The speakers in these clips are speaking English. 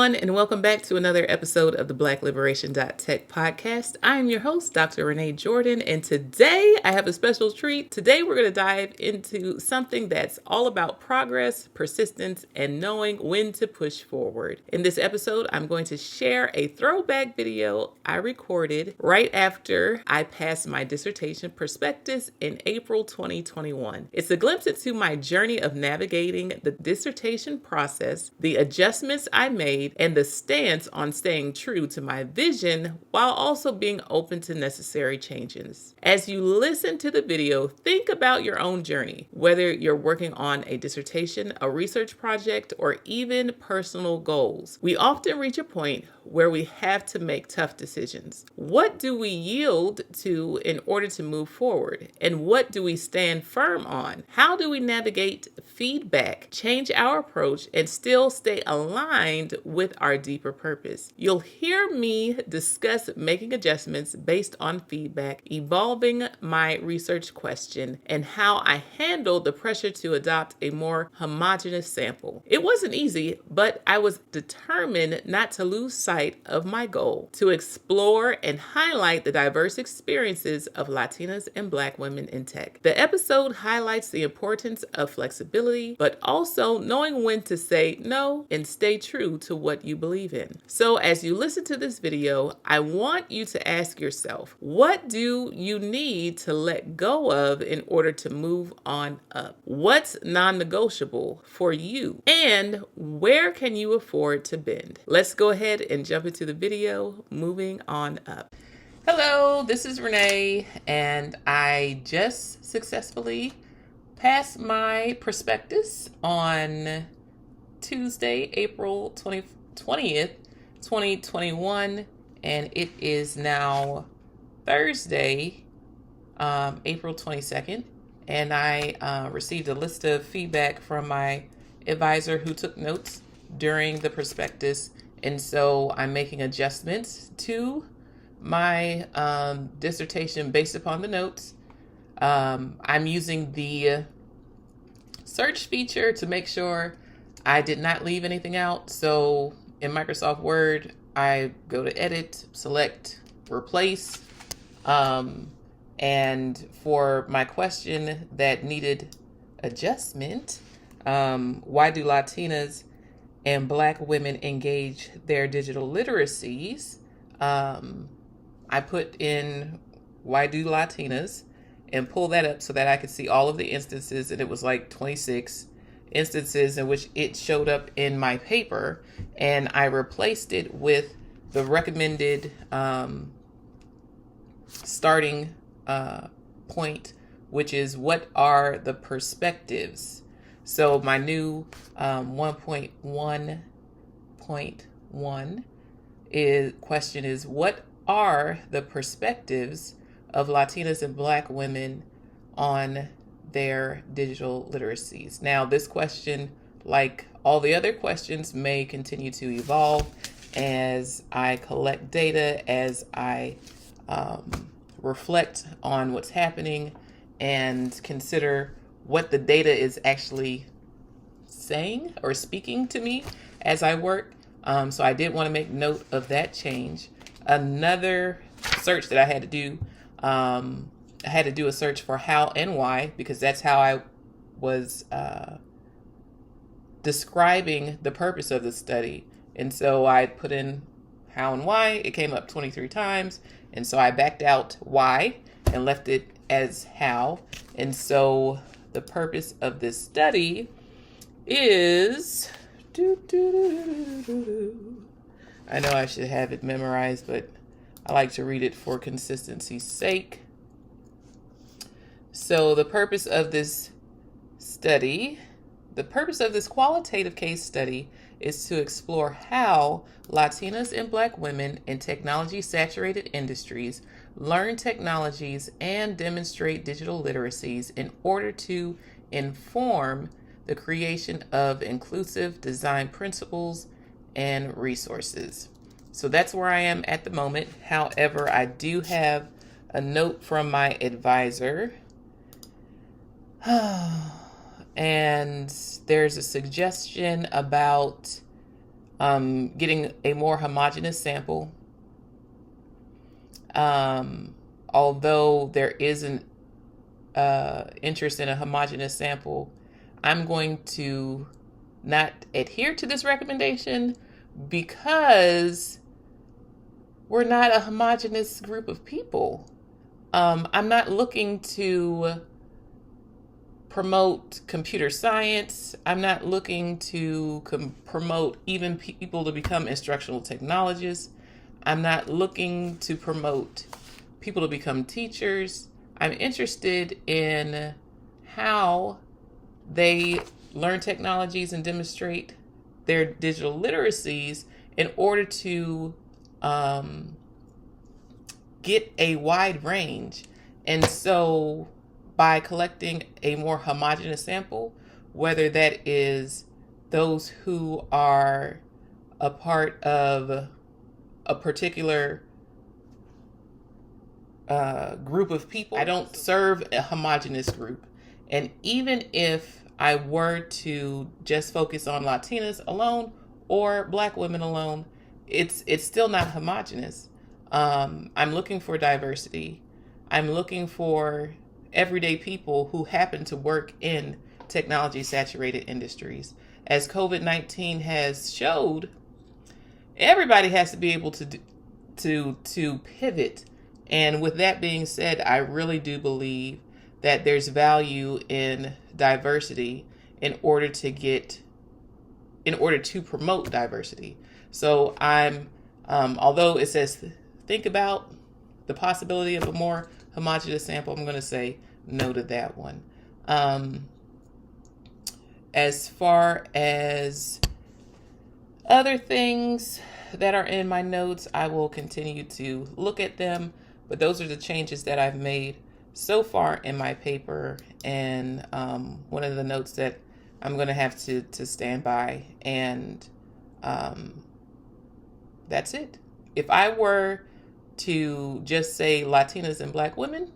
everyone, and welcome back to another episode of the Black-Liberation.Tech podcast. I am your host, Dr. Renee Jordan, and today I have a special treat. Today we're going to dive into something that's all about progress, persistence, and knowing when to push forward. In this episode, I'm going to share a throwback video I recorded right after I passed my dissertation prospectus in April 2021. It's a glimpse into my journey of navigating the dissertation process, the adjustments I made, and the stance on staying true to my vision while also being open to necessary changes. As you listen to the video, think about your own journey, whether you're working on a dissertation, a research project, or even personal goals. We often reach a point where we have to make tough decisions. What do we yield to in order to move forward? And what do we stand firm on? How do we navigate feedback, change our approach, and still stay aligned with our deeper purpose? You'll hear me discuss making adjustments based on feedback, evolving my research question, and how I handled the pressure to adopt a more homogeneous sample. It wasn't easy, but I was determined not to lose sight of my goal to explore and highlight the diverse experiences of Latinas and Black women in tech. The episode highlights the importance of flexibility, but also knowing when to say no and stay true to what you believe in. So as you listen to this video, I want you to ask yourself, what do you need to let go of in order to move on up? What's non-negotiable for you? And where can you afford to bend? Let's go ahead and jump into the video, moving on up. Hello, this is Renee, and I just successfully passed my prospectus on Tuesday, April 20th, 2021, and it is now Thursday, April 22nd, and I received a list of feedback from my advisor who took notes during the prospectus, and so I'm making adjustments to my dissertation based upon the notes. I'm using the search feature to make sure I did not leave anything out. So in Microsoft Word, I go to Edit, select Replace. And for my question that needed adjustment, why do Latinas and Black women engage their digital literacies? I put in why do Latinas and pull that up so that I could see all of the instances, and it was like 26 instances in which it showed up in my paper, and I replaced it with the recommended starting point, which is what are the perspectives. So my new 1.1.1 question is, what are the perspectives of Latinas and Black women on their digital literacies? Now, this question, like all the other questions, may continue to evolve as I collect data, as I reflect on what's happening and consider what the data is actually saying or speaking to me as I work. So I did want to make note of that change. Another search that I had to do, I had to do a search for how and why, because that's how I was describing the purpose of the study. And so I put in how and why. It came up 23 times. And so I backed out why and left it as how. And so the purpose of this study is, I know I should have it memorized, but I like to read it for consistency's sake. So the purpose of this study, the purpose of this qualitative case study is to explore how Latinas and Black women in technology-saturated industries learn technologies and demonstrate digital literacies in order to inform the creation of inclusive design principles and resources. So that's where I am at the moment. However, I do have a note from my advisor. And there's a suggestion about getting a more homogeneous sample. Although there is an interest in a homogeneous sample, I'm going to not adhere to this recommendation because we're not a homogeneous group of people. I'm not looking to promote computer science. I'm not looking to promote even people to become instructional technologists. I'm not looking to promote people to become teachers. I'm interested in how they learn technologies and demonstrate their digital literacies in order to get a wide range. And so by collecting a more homogeneous sample, whether that is those who are a part of a particular group of people, I don't serve a homogeneous group. And even if I were to just focus on Latinas alone or Black women alone, it's still not homogeneous. I'm looking for diversity. I'm looking for everyday people who happen to work in technology saturated industries. As COVID-19 has showed, everybody has to be able to pivot. And with that being said, I really do believe that there's value in diversity in order to promote diversity. So I'm although it says think about the possibility of a more homogeneous sample, I'm going to say no to that one. As far as other things that are in my notes, I will continue to look at them, but those are the changes that I've made so far in my paper, and one of the notes that I'm going to have to stand by, and that's it. If I were to just say Latinas and Black women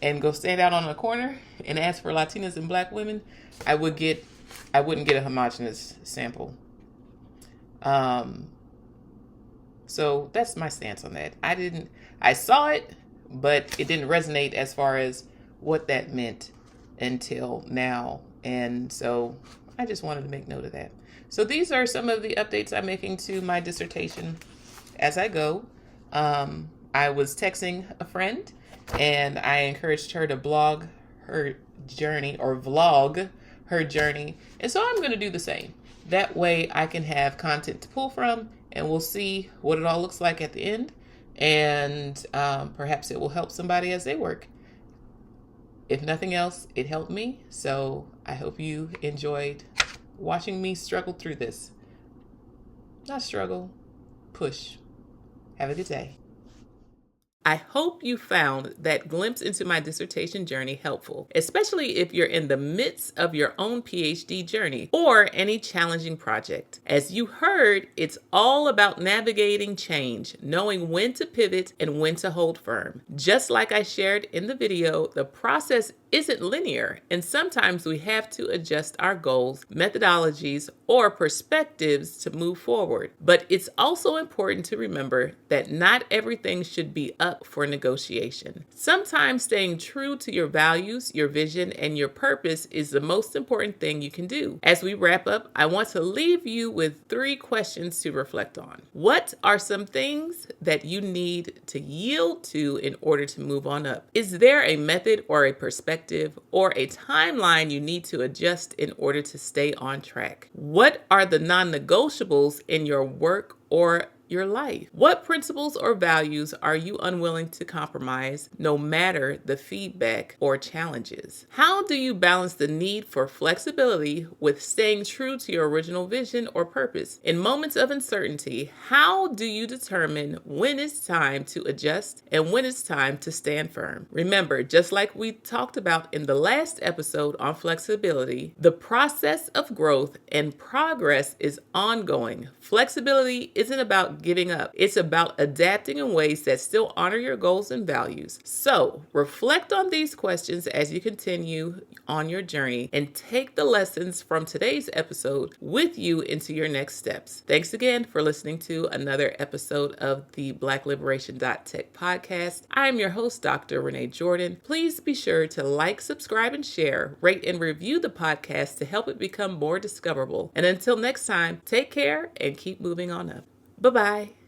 and go stand out on a corner and ask for Latinas and Black women, I wouldn't get a homogeneous sample. So that's my stance on that. I saw it, but it didn't resonate as far as what that meant until now. And so I just wanted to make note of that. So these are some of the updates I'm making to my dissertation as I go. I was texting a friend and I encouraged her to blog her journey or vlog her journey. And so I'm going to do the same. That way I can have content to pull from, and we'll see what it all looks like at the end. And perhaps it will help somebody as they work. If nothing else, it helped me. So I hope you enjoyed watching me struggle through this. Not struggle, push. Have a good day. I hope you found that glimpse into my dissertation journey helpful, especially if you're in the midst of your own PhD journey or any challenging project. As you heard, it's all about navigating change, knowing when to pivot and when to hold firm. Just like I shared in the video, the process isn't linear, and sometimes we have to adjust our goals, methodologies, or perspectives to move forward. But it's also important to remember that not everything should be up for negotiation. Sometimes staying true to your values, your vision, and your purpose is the most important thing you can do. As we wrap up, I want to leave you with 3 questions to reflect on. What are some things that you need to yield to in order to move on up? Is there a method or a perspective or a timeline you need to adjust in order to stay on track? What are the non-negotiables in your work or your life? What principles or values are you unwilling to compromise no matter the feedback or challenges? How do you balance the need for flexibility with staying true to your original vision or purpose? In moments of uncertainty, how do you determine when it's time to adjust and when it's time to stand firm? Remember, just like we talked about in the last episode on flexibility, the process of growth and progress is ongoing. Flexibility isn't about about giving up. It's about adapting in ways that still honor your goals and values. So, reflect on these questions as you continue on your journey and take the lessons from today's episode with you into your next steps. Thanks again for listening to another episode of the Black-Liberation.Tech podcast. I'm your host, Dr. Renee Jordan. Please be sure to like, subscribe, and share, rate, and review the podcast to help it become more discoverable. And until next time, take care and keep moving on up. Bye-bye.